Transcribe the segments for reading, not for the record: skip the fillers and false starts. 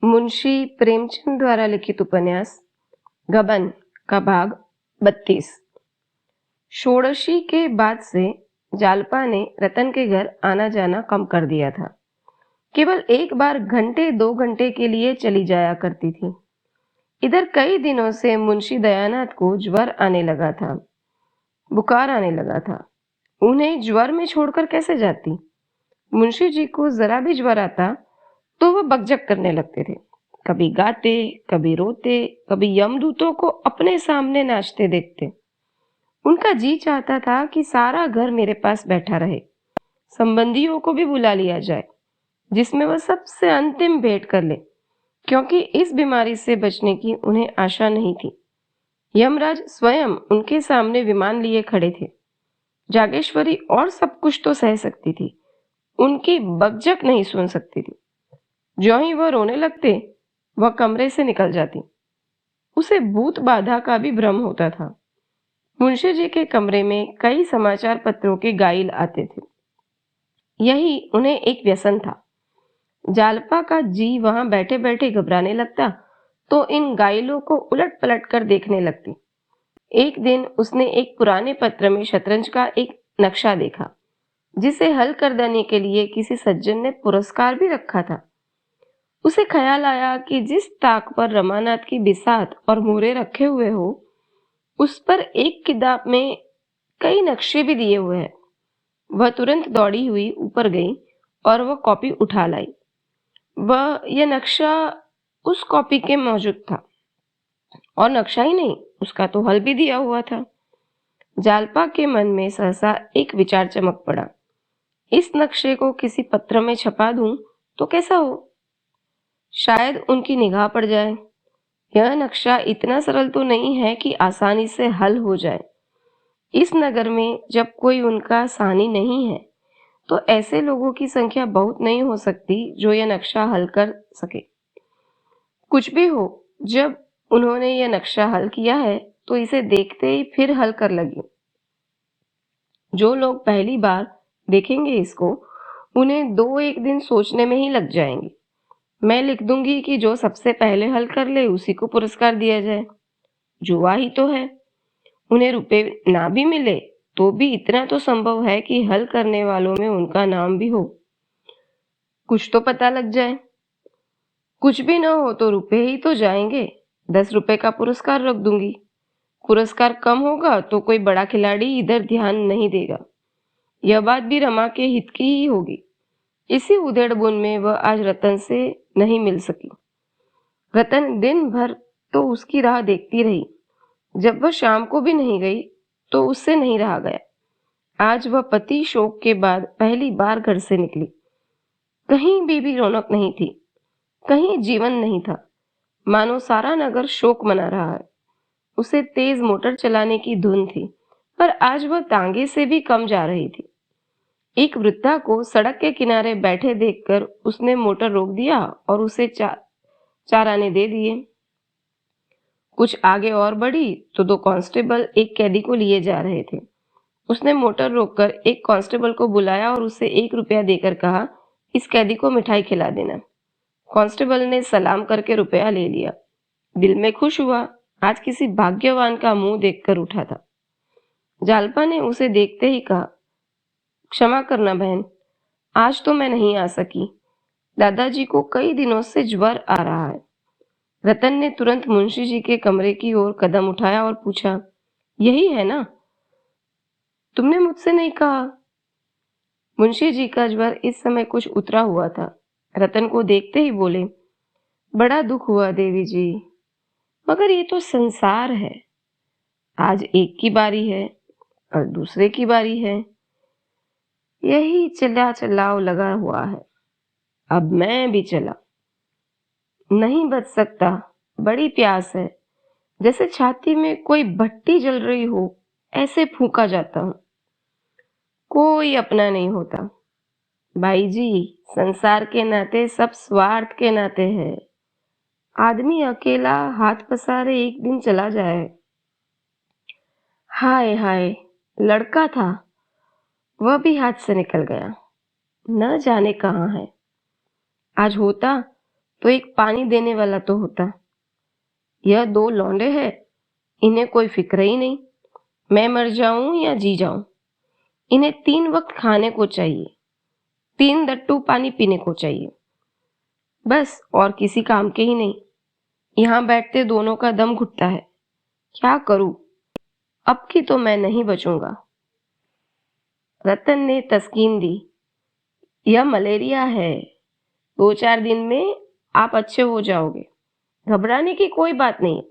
मुंशी प्रेमचंद द्वारा लिखित उपन्यास गबन का भाग 32। षोडशी के बाद से जालपा ने रतन के घर आना जाना कम कर दिया था। केवल एक बार घंटे 2 घंटे के लिए चली जाया करती थी। इधर कई दिनों से मुंशी दयानाथ को ज्वर आने लगा था, बुखार आने लगा था। उन्हें ज्वर में छोड़कर कैसे जाती? मुंशी जी को जरा भी ज्वर आता तो वह बकझक करने लगते थे। कभी गाते, कभी रोते, कभी यमदूतों को अपने सामने नाचते देखते। उनका जी चाहता था कि सारा घर मेरे पास बैठा रहे, संबंधियों को भी बुला लिया जाए, जिसमें वह सबसे अंतिम भेंट कर ले, क्योंकि इस बीमारी से बचने की उन्हें आशा नहीं थी। यमराज स्वयं उनके सामने विमान लिए खड़े थे। जागेश्वरी और सब कुछ तो सह सकती थी, उनकी बकझक नहीं सुन सकती थी। ज्यों ही वह रोने लगते, वह कमरे से निकल जाती। उसे भूत बाधा का भी भ्रम होता था। मुंशी जी के कमरे में कई समाचार पत्रों के गाइल आते थे। यही उन्हें एक व्यसन था। जालपा का जी वहां बैठे बैठे घबराने लगता तो इन गाइलों को उलट पलट कर देखने लगती। एक दिन उसने एक पुराने पत्र में शतरंज का एक नक्शा देखा, जिसे हल कर देने के लिए किसी सज्जन ने पुरस्कार भी रखा था। उसे ख्याल आया कि जिस ताक पर रमानाथ की बिसात और मोहरे रखे हुए हो, उस पर एक किताब में कई नक्शे भी दिए हुए हैं। वह तुरंत दौड़ी हुई ऊपर गई और वह कॉपी उठा लाई। यह नक्शा उस कॉपी के मौजूद था, और नक्शा ही नहीं, उसका तो हल भी दिया हुआ था। जालपा के मन में सहसा एक विचार चमक पड़ा। इस नक्शे को किसी पत्र में छपा दूं तो कैसा हो? शायद उनकी निगाह पड़ जाए। यह नक्शा इतना सरल तो नहीं है कि आसानी से हल हो जाए। इस नगर में जब कोई उनका सानी नहीं है, तो ऐसे लोगों की संख्या बहुत नहीं हो सकती जो यह नक्शा हल कर सके। कुछ भी हो, जब उन्होंने यह नक्शा हल किया है तो इसे देखते ही फिर हल कर लगी। जो लोग पहली बार देखेंगे इसको, उन्हें 2-1 दिन सोचने में ही लग जाएंगे। मैं लिख दूंगी कि जो सबसे पहले हल कर ले उसी को पुरस्कार दिया जाए। जुआ ही तो है। उन्हें रुपए ना भी मिले तो भी इतना तो संभव है कि हल करने वालों में उनका नाम भी हो, कुछ तो पता लग जाए। कुछ भी ना हो तो रुपए ही तो जाएंगे। 10 रुपए का पुरस्कार रख दूंगी। पुरस्कार कम होगा तो कोई बड़ा खिलाड़ी इधर ध्यान नहीं देगा। यह बात भी रमा के हित की ही होगी। इसी उधेड़-बुन में वह आज रतन से नहीं मिल सकी। रतन दिन भर तो उसकी राह देखती रही। जब वह शाम को भी नहीं गई तो उससे नहीं रहा गया। आज वह पति शोक के बाद पहली बार घर से निकली। कहीं भी रौनक नहीं थी, कहीं जीवन नहीं था, मानो सारा नगर शोक मना रहा है। उसे तेज मोटर चलाने की धुन थी, पर आज वह तांगे से भी कम जा रही थी। एक वृद्धा को सड़क के किनारे बैठे देखकर उसने मोटर रोक दिया और उसे चार आने दे दिए। कुछ आगे और बढ़ी तो 2 कांस्टेबल एक कैदी को लिए जा रहे थे। उसने मोटर रोककर एक कांस्टेबल को बुलाया और उसे 1 रुपया देकर कहा, इस कैदी को मिठाई खिला देना। कांस्टेबल ने सलाम करके रुपया ले लिया। दिल में खुश हुआ, आज किसी भाग्यवान का मुंह देखकर उठा था। जालपा ने उसे देखते ही कहा, क्षमा करना बहन, आज तो मैं नहीं आ सकी। दादाजी को कई दिनों से ज्वर आ रहा है। रतन ने तुरंत मुंशी जी के कमरे की ओर कदम उठाया और पूछा, यही है ना? तुमने मुझसे नहीं कहा। मुंशी जी का ज्वर इस समय कुछ उतरा हुआ था। रतन को देखते ही बोले, बड़ा दुख हुआ देवी जी, मगर ये तो संसार है। आज एक की बारी है और दूसरे की बारी है। यही चिल्ला चिल्लाओ लगा हुआ है। अब मैं भी चला, नहीं बच सकता, बड़ी प्यास है। जैसे छाती में कोई भट्टी जल रही हो, ऐसे फूंका जाता हूं। कोई अपना नहीं होता। भाई जी, संसार के नाते सब स्वार्थ के नाते हैं। आदमी अकेला हाथ पसारे एक दिन चला जाए। हाय हाय, लड़का था, वह भी हाथ से निकल गया, न जाने कहाँ है। आज होता तो एक पानी देने वाला तो होता। यह 2 लौंडे हैं, इन्हें कोई फिक्र ही नहीं। मैं मर जाऊं या जी जाऊं, इन्हें 3 वक्त खाने को चाहिए, 3 दट्टू पानी पीने को चाहिए, बस, और किसी काम के ही नहीं। यहाँ बैठते दोनों का दम घुटता है। क्या करूं? अब की तो मैं नहीं बचूंगा। रतन ने तस्कीन दी। यह मलेरिया है, 2-4 दिन में आप अच्छे हो जाओगे, घबराने की कोई बात नहीं।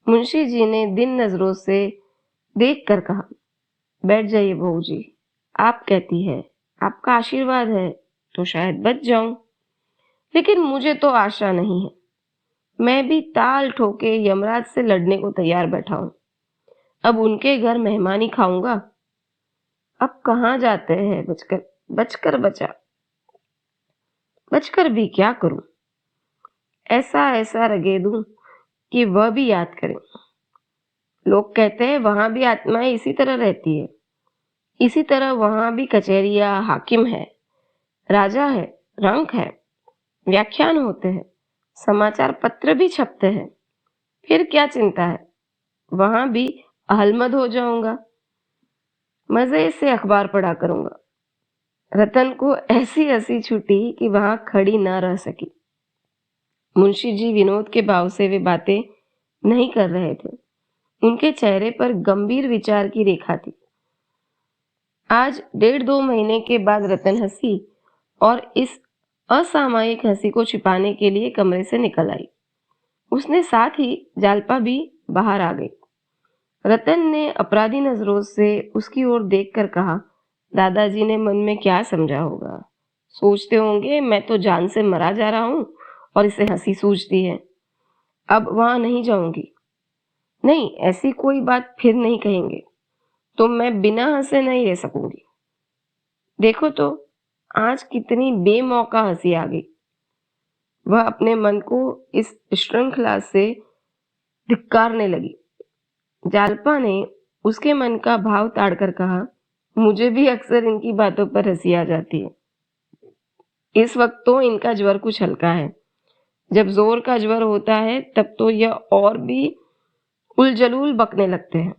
मुंशी जी ने दिन नजरों से देख कर कहा, बैठ जाइए बहू जी, आप कहती है, आपका आशीर्वाद है तो शायद बच जाऊं, लेकिन मुझे तो आशा नहीं है। मैं भी ताल ठोके यमराज से लड़ने को तैयार बैठा हूं। अब उनके घर मेहमानी खाऊंगा। अब कहाँ जाते हैं बचकर, बचकर बचा, बचकर भी क्या करूं? ऐसा ऐसा रगे दूं कि वह भी याद करें। लोग कहते हैं वहां भी आत्माएं इसी तरह रहती है। इसी तरह वहां भी कचहरिया हाकिम है, राजा है, रंक है, व्याख्यान होते हैं, समाचार पत्र भी छपते हैं। फिर क्या चिंता है, वहां भी अहलमद हो जाऊंगा, मजे से अखबार पढ़ा करूंगा। रतन को ऐसी हंसी छूटी कि वहां खड़ी न रह सकी। मुंशी जी विनोद के भाव से वे बातें नहीं कर रहे थे। उनके चेहरे पर गंभीर विचार की रेखा थी। आज 1.5-2 महीने के बाद रतन हंसी और इस असामयिक हंसी को छिपाने के लिए कमरे से निकल आई। उसने साथ ही जालपा भी बाहर आ गई। रतन ने अपराधी नजरों से उसकी ओर देखकर कहा, दादाजी ने मन में क्या समझा होगा? सोचते होंगे मैं तो जान से मरा जा रहा हूं और इसे हंसी सूझती है। अब वहां नहीं जाऊंगी। नहीं, ऐसी कोई बात फिर नहीं कहेंगे तो मैं बिना हंसे नहीं रह सकूंगी। देखो तो आज कितनी बेमौका हंसी आ गई। वह अपने मन को इस श्रृंखला से धिक्कारने लगी। जालपा ने उसके मन का भाव ताड़कर कहा, मुझे भी अक्सर इनकी बातों पर हंसी आ जाती है। इस वक्त तो इनका ज्वर कुछ हल्का है, जब जोर का ज्वर होता है तब तो यह और भी उलजलूल बकने लगते हैं।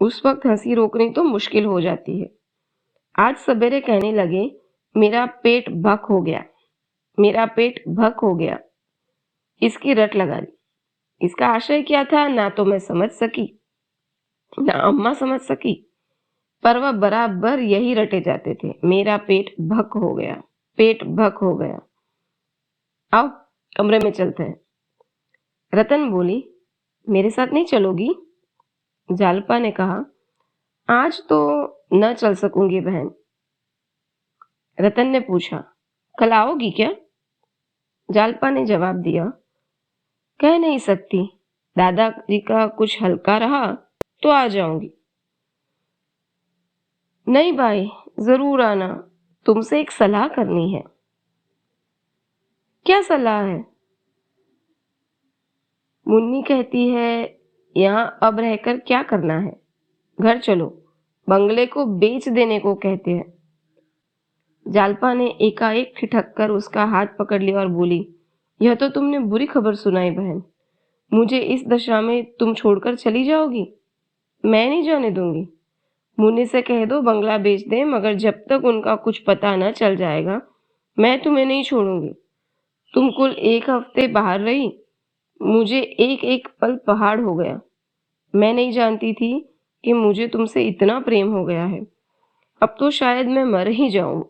उस वक्त हंसी रोकनी तो मुश्किल हो जाती है। आज सवेरे कहने लगे, मेरा पेट भक हो गया, मेरा पेट भक हो गया। इसकी रट लगा दी। इसका आशय क्या था ना तो मैं समझ सकी, ना अम्मा समझ सकी, पर वह बराबर यही रटे जाते थे, मेरा पेट भक हो गया, पेट भक हो गया। आओ कमरे में चलते हैं। रतन बोली, मेरे साथ नहीं चलोगी? जालपा ने कहा, आज तो न चल सकूंगी बहन। रतन ने पूछा, कल आओगी क्या? जालपा ने जवाब दिया, कह नहीं सकती, दादाजी का कुछ हल्का रहा तो आ जाऊंगी। नहीं भाई, जरूर आना, तुमसे एक सलाह करनी है। क्या सलाह है? मुन्नी कहती है यहाँ अब रहकर क्या करना है, घर चलो, बंगले को बेच देने को कहते हैं। जालपा ने एकाएक ठिठक कर उसका हाथ पकड़ लिया और बोली, यह तो तुमने बुरी खबर सुनाई बहन। मुझे इस दशा में तुम छोड़कर चली जाओगी? मैं नहीं जाने दूंगी। मुन्नी से कह दो बंगला बेच दे, मगर जब तक उनका कुछ पता न चल जाएगा मैं तुम्हें नहीं छोड़ूंगी। तुम कुल 1 हफ्ते बाहर रही, मुझे एक एक पल पहाड़ हो गया। मैं नहीं जानती थी कि मुझे तुमसे इतना प्रेम हो गया है। अब तो शायद मैं मर ही जाऊं।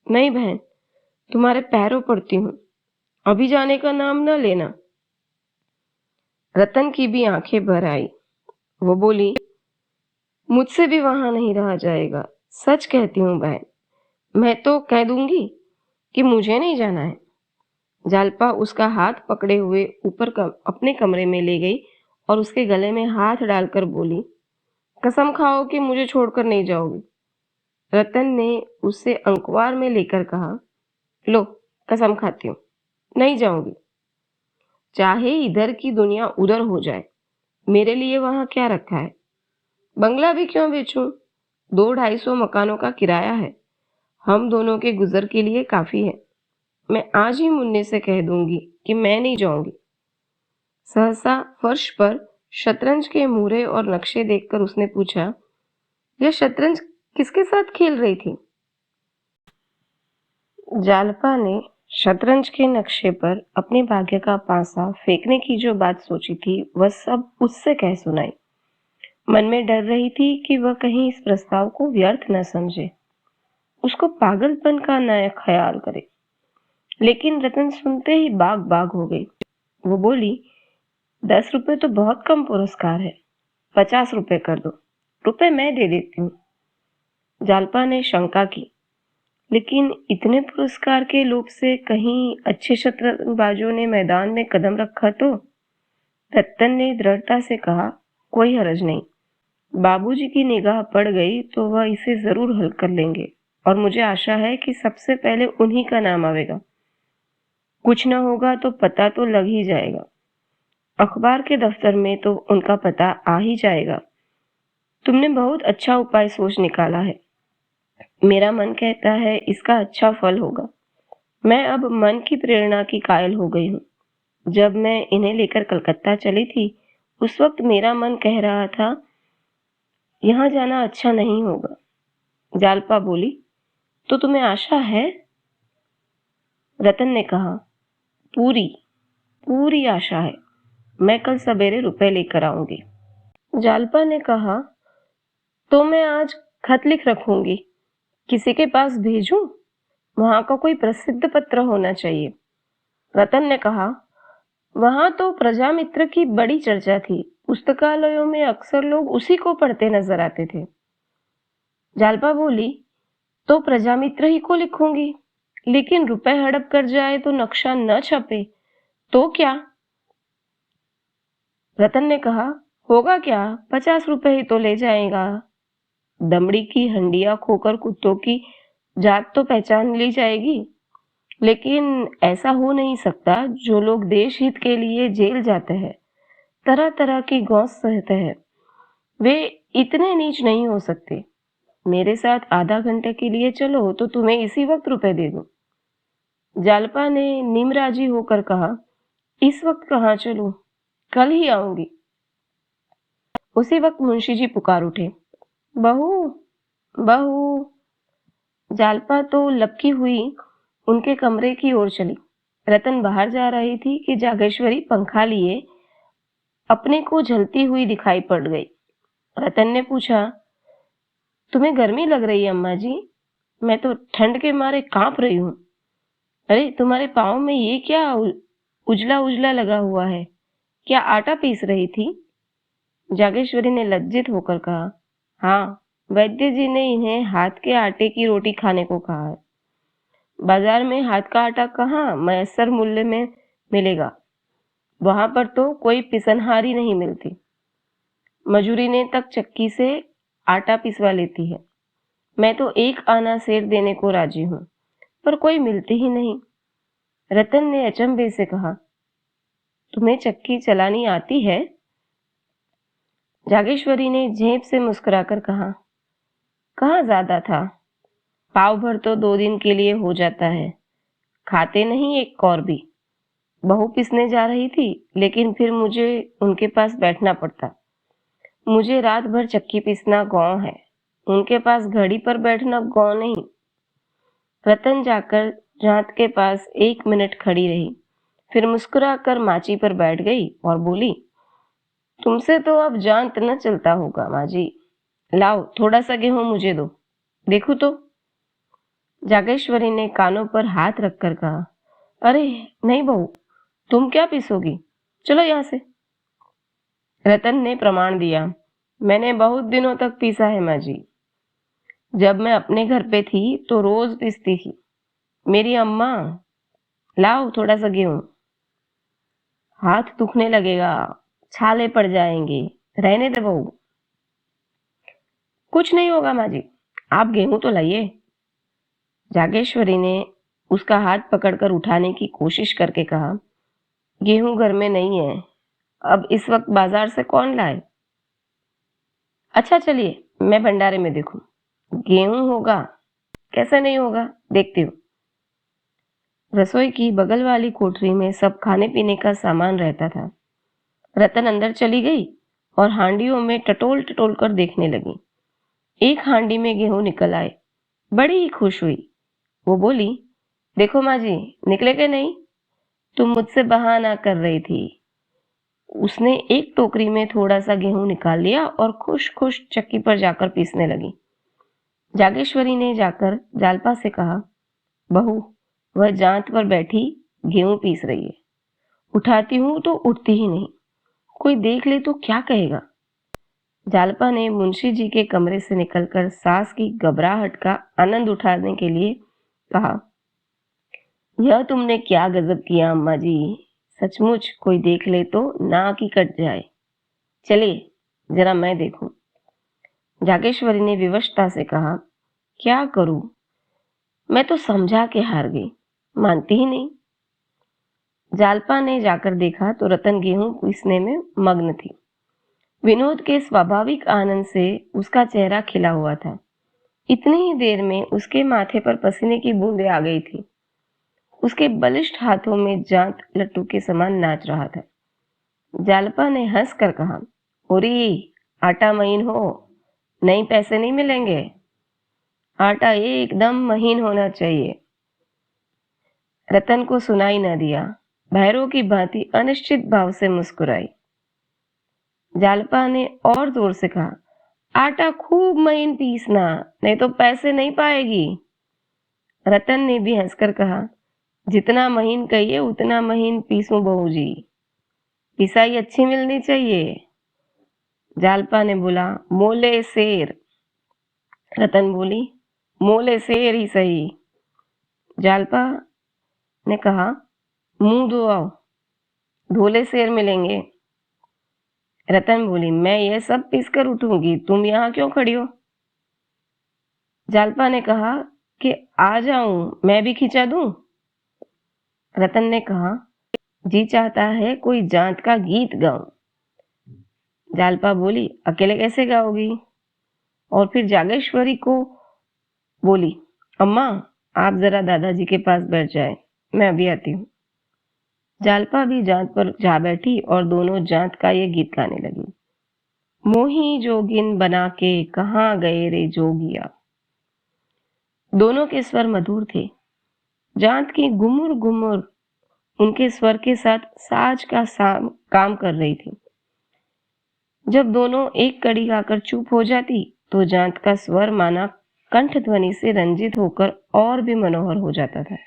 नहीं बहन, तुम्हारे पैरों पड़ती हूं, अभी जाने का नाम न लेना। रतन की भी आंखें भर आई। वो बोली, मुझसे भी वहां नहीं रहा जाएगा, सच कहती हूँ बहन। मैं तो कह दूंगी कि मुझे नहीं जाना है। जालपा उसका हाथ पकड़े हुए ऊपर अपने कमरे में ले गई और उसके गले में हाथ डालकर बोली, कसम खाओ कि मुझे छोड़कर नहीं जाओगी। रतन ने उसे अंकवार में लेकर कहा, लो कसम खाती हूँ, नहीं जाऊंगी। चाहे इधर की दुनिया उधर हो जाए, मेरे लिए वहां क्या रखा है? बंगला भी क्यों बेचूं? 200-250 मकानों का किराया है, हम दोनों के गुजर के लिए काफी है। मैं आज ही मुन्ने से कह दूंगी कि मैं नहीं जाऊंगी। सहसा फर्श पर शतरंज के मूरे और नक्शे देखकर उसने पूछा, यह शतरंज किसके साथ खेल रही थी? जालपा ने शतरंज के नक्शे पर अपने भाग्य का पासा फेंकने की जो बात सोची थी वह सब उससे कह सुनाई। मन में डर रही थी कि वह कहीं इस प्रस्ताव को व्यर्थ न समझे, उसको पागलपन का न ख्याल करे। लेकिन रतन सुनते ही बाग बाग हो गई। वो बोली, 10 रुपए तो बहुत कम पुरस्कार है, 50 रुपए कर दो, रुपए मैं दे देती हूँ। जालपा ने शंका की, लेकिन इतने पुरस्कार के लोभ से कहीं अच्छे शतरंजबाजों ने मैदान में कदम रखा तो? रतन ने दृढ़ता से कहा, कोई हरज नहीं, बाबूजी की निगाह पड़ गई तो वह इसे जरूर हल कर लेंगे और मुझे आशा है कि सबसे पहले उन्हीं का नाम आवेगा। कुछ न होगा तो पता तो लग ही जाएगा, अखबार के दफ्तर में तो उनका पता आ ही जाएगा। तुमने बहुत अच्छा उपाय सोच निकाला है, मेरा मन कहता है इसका अच्छा फल होगा। मैं अब मन की प्रेरणा की कायल हो गई हूँ। जब मैं इन्हें लेकर कलकत्ता चली थी उस वक्त मेरा मन कह रहा था यहाँ जाना अच्छा नहीं होगा। जालपा बोली, तो तुम्हें आशा है? रतन ने कहा, पूरी पूरी आशा है, मैं कल सवेरे रुपए लेकर आऊंगी। जालपा ने कहा, तो मैं आज खत लिख रखूंगी, किसी के पास भेजूं? वहां का कोई प्रसिद्ध पत्र होना चाहिए। रतन ने कहा, वहां तो प्रजामित्र की बड़ी चर्चा थी, पुस्तकालयों में अक्सर लोग उसी को पढ़ते नजर आते थे। जालपा बोली, तो प्रजामित्र ही को लिखूंगी, लेकिन रुपए हड़प कर जाए तो नक्शा न छपे तो क्या? रतन ने कहा, होगा क्या, 50 रुपए ही तो ले जाएगा। दमड़ी की हंडिया खोकर कुत्तों की जात तो पहचान ली जाएगी। लेकिन ऐसा हो नहीं सकता। जो लोग देश हित के लिए जेल जाते हैं, तरह तरह की गौस सहते हैं, वे इतने नीच नहीं हो सकते। मेरे साथ आधा घंटे के लिए चलो तो तुम्हें इसी वक्त रुपए दे दूं। जालपा ने निमराजी होकर कहा, इस वक्त कहाँ चलूं, कल ही आऊंगी। उसी वक्त मुंशी जी पुकार उठे, बहू बहू। जालपा तो लपकी हुई उनके कमरे की ओर चली। रतन बाहर जा रही थी कि जागेश्वरी पंखा लिए अपने को झलती हुई दिखाई पड़ गई। रतन ने पूछा, तुम्हें गर्मी लग रही है अम्मा जी? मैं तो ठंड के मारे कांप रही हूँ। अरे तुम्हारे पाँव में ये क्या उजला उजला लगा हुआ है, क्या आटा पीस रही थी? जागेश्वरी ने लज्जित होकर कहा, हाँ, वैद्य जी ने इन्हें हाथ के आटे की रोटी खाने को कहा है। बाजार में हाथ का आटा कहाँ मयस्सर मूल्य में मिलेगा, वहां पर तो कोई पिसनहारी नहीं मिलती। मजूरी ने तक चक्की से आटा पिसवा लेती है। मैं तो एक आना सेर देने को राजी हूँ, पर कोई मिलती ही नहीं। रतन ने अचंभे से कहा, तुम्हें चक्की चलानी आती है? जागेश्वरी ने झेप से मुस्कुराकर कहा, कहाँ ज्यादा था, पाव भर तो 2 दिन के लिए हो जाता है, खाते नहीं एक कौर भी। बहू पिसने जा रही थी, लेकिन फिर मुझे उनके पास बैठना पड़ता। मुझे रात भर चक्की पीसना गौं है, उनके पास घड़ी पर बैठना गौं नहीं। रतन जाकर जांत के पास 1 मिनट खड़ी रही, फिर मुस्कुराकर माची पर बैठ गई और बोली, तुमसे तो अब जांत न चलता होगा माँ जी, लाओ थोड़ा सा गेहूं मुझे दो, देखो तो। जागेश्वरी ने कानों पर हाथ रखकर कहा, अरे नहीं बहू, तुम क्या पीसोगी, चलो यहाँ से। रतन ने प्रमाण दिया, मैंने बहुत दिनों तक पीसा है माँ जी। जब मैं अपने घर पे थी तो रोज पीसती थी मेरी अम्मा। लाओ थोड़ा सा गेहूं। हाथ दुखने लगेगा, छाले पड़ जाएंगे, रहने दे बहू। कुछ नहीं होगा माँ जी, आप गेहूं तो लाइए। जागेश्वरी ने उसका हाथ पकड़कर उठाने की कोशिश करके कहा, गेहूं घर में नहीं है, अब इस वक्त बाजार से कौन लाए? अच्छा चलिए, मैं भंडारे में देखूं, गेहूं होगा, कैसे नहीं होगा, देखती हूँ। रसोई की बगल वाली कोठरी में सब खाने पीने का सामान रहता था। रतन अंदर चली गई और हांडियों में टटोल टटोल कर देखने लगी। एक हांडी में गेहूं निकल आए। बड़ी ही खुश हुई। वो बोली, देखो माँ जी, निकले के नहीं? तुम मुझसे बहाना कर रही थी। उसने एक टोकरी में थोड़ा सा गेहूं निकाल लिया और खुश खुश चक्की पर जाकर पीसने लगी। जागेश्वरी ने जाकर जालपा से कहा, बहू, वह जांत पर बैठी गेहूं पीस रही है। उठाती हूं तो उठती ही नहीं। कोई देख ले तो क्या कहेगा? जालपा ने मुंशी जी के कमरे से निकलकर सास की घबराहट का आनंद उठाने के लिए कहा, यह तुमने क्या गजब किया अम्मा जी। सचमुच कोई देख ले तो नाक ही कट जाए। चलिए जरा मैं देखूं। जागेश्वरी ने विवशता से कहा, क्या करूं? मैं तो समझा के हार गई, मानती ही नहीं। जालपा ने जाकर देखा तो रतन गेहूं पीसने में मग्न थी। विनोद के स्वाभाविक आनंद से उसका चेहरा खिला हुआ था। इतनी ही देर में उसके माथे पर पसीने की बूंदें आ गई थी। उसके बलिष्ठ हाथों में जांत लट्टू के समान नाच रहा था। जालपा ने हंस कर कहा, ओरी, आटा महीन हो, नहीं पैसे नहीं मिलेंगे। आटा एकदम महीन होना चाहिए। रतन को सुनाई न दिया। भैरों की भांति अनिश्चित भाव से मुस्कुराई। जालपा ने और जोर से कहा, आटा खूब महीन पीसना, नहीं तो पैसे नहीं पाएगी। रतन ने भी हंसकर कहा, जितना महीन कहिए उतना महीन पीसूं बहू जी, पिसाई अच्छी मिलनी चाहिए। जालपा ने बोला, मोले शेर। रतन बोली, मोले शेर ही सही। जालपा ने कहा, मुंह धो आओ, धोले शेर मिलेंगे। रतन बोली, मैं ये सब पीस कर उठूंगी, तुम यहाँ क्यों खड़ी हो? जालपा ने कहा कि आ जाऊं, मैं भी खिंचा दूं। रतन ने कहा, जी चाहता है कोई जांत का गीत गाऊं। जालपा बोली, अकेले कैसे गाओगी? और फिर जागेश्वरी को बोली, अम्मा आप जरा दादाजी के पास बैठ जाए, मैं अभी आती हूँ। जालपा भी जांत पर जा बैठी और दोनों जांत का ये गीत गाने लगी। मोही जोगिन बना के कहाँ गए रे जोगिया। दोनों के स्वर मधुर थे। जांत की गुमुर गुमुर उनके स्वर के साथ साज का काम कर रही थी। जब दोनों एक कड़ी गाकर चुप हो जाती तो जांत का स्वर माना कंठ ध्वनि से रंजित होकर और भी मनोहर हो जाता था।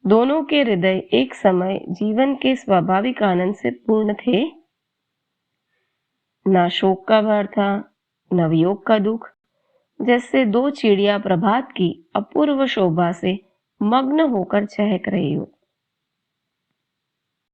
दोनों के हृदय एक समय जीवन के स्वाभाविक आनंद से पूर्ण थे। ना शोक का भार था, न वियोग का दुख। जैसे दो चिड़िया प्रभात की अपूर्व शोभा से मग्न होकर चहक रही हो।